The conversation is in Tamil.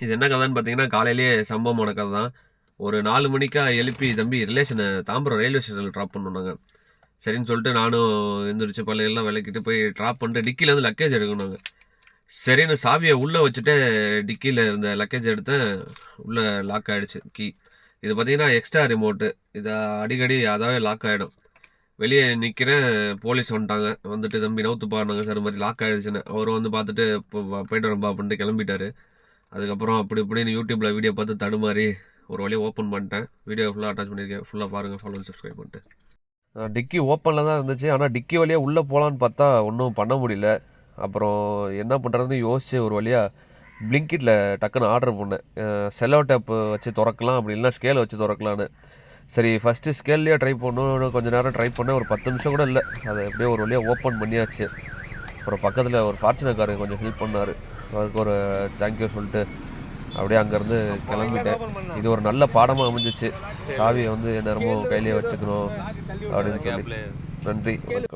இது என்ன கதைன்னு பார்த்தீங்கன்னா, காலையிலேயே சம்பவமான கதை தான். ஒரு 4 மணிக்கா எழுப்பி, "தம்பி ரிலேஷனை தாம்பரம் ரயில்வே ஸ்டேஷனில் ட்ராப் பண்ணணும்னாங்க." சரின்னு சொல்லிட்டு நானும் எந்திரிச்சு பல்லையெல்லாம் விளக்கிட்டு போய் ட்ராப் பண்ணிட்டு டிக்கிலேருந்து லக்கேஜ் எடுக்கணுங்க. சரின்னு சாவியை உள்ளே வச்சுட்டு டிக்கியில் இருந்த லக்கேஜ் எடுத்தேன். உள்ளே லாக் ஆகிடுச்சு கீ. இது பார்த்தீங்கன்னா எக்ஸ்ட்ரா ரிமோட்டு. இதை அடிக்கடி அதாவே லாக் ஆகிடும். வெளியே நிற்கிறேன், போலீஸ் வந்துட்டாங்க. வந்துட்டு "தம்பி நவுத்துப்பாருனாங்க சார், இந்த மாதிரி லாக் ஆகிடுச்சுன்னு." அவரும் வந்து பார்த்துட்டு இப்போ போயிட்டு வரேன்ப்பா அப்படின்ட்டு கிளம்பிட்டாரு. அதுக்கப்புறம் அப்படி இப்படின்னு யூடியூப்பில் வீடியோ பார்த்து தடுமாறி ஒரு வழியாக ஓப்பன் பண்ணிட்டேன். வீடியோ ஃபுல்லாக அட்டாச் பண்ணியிருக்கேன். ஃபுல்லாக பாருங்கள், ஃபாலோ அண்ட் சப்ஸ்கிரைப் பண்ணிட்டு. டிக்கி ஓப்பனில் தான் இருந்துச்சு. ஆனால் டிக்கி வழியாக உள்ளே போகலான்னு பார்த்தா ஒன்றும் பண்ண முடியல. அப்புறம் என்ன பண்ணுறதுன்னு யோசிச்சு ஒரு வழியாக பிளிங்கிட்டில் டக்குன்னு ஆர்டர் பண்ணேன். செல்லோ டேப்பு வச்சு திறக்கலாம், அப்படி இல்லைனா ஸ்கேலை வச்சு திறக்கலான்னு. சரி, ஃபஸ்ட்டு ஸ்கேல்லையே ட்ரை பண்ணணும். கொஞ்சம் நேரம் ட்ரை பண்ணேன். ஒரு 10 நிமிஷம் கூட இல்லை, அதை எப்படியோ ஒரு வழியாக ஓப்பன் பண்ணியாச்சு. அப்புறம் பக்கத்தில் ஒரு ஃபார்ச்சுனர்காரர் கொஞ்சம் ஹெல்ப் பண்ணார். அவருக்கு ஒரு தேங்க்யூ சொல்லிட்டு அப்படியே அங்கேருந்து கிளம்பிட்டேன். இது ஒரு நல்ல பாடமாக அமைஞ்சிச்சு. சாவியை வந்து நேரமும் கையிலேயே வச்சுக்கணும் அப்படின்னு சொல்லி. நன்றி, வணக்கம்.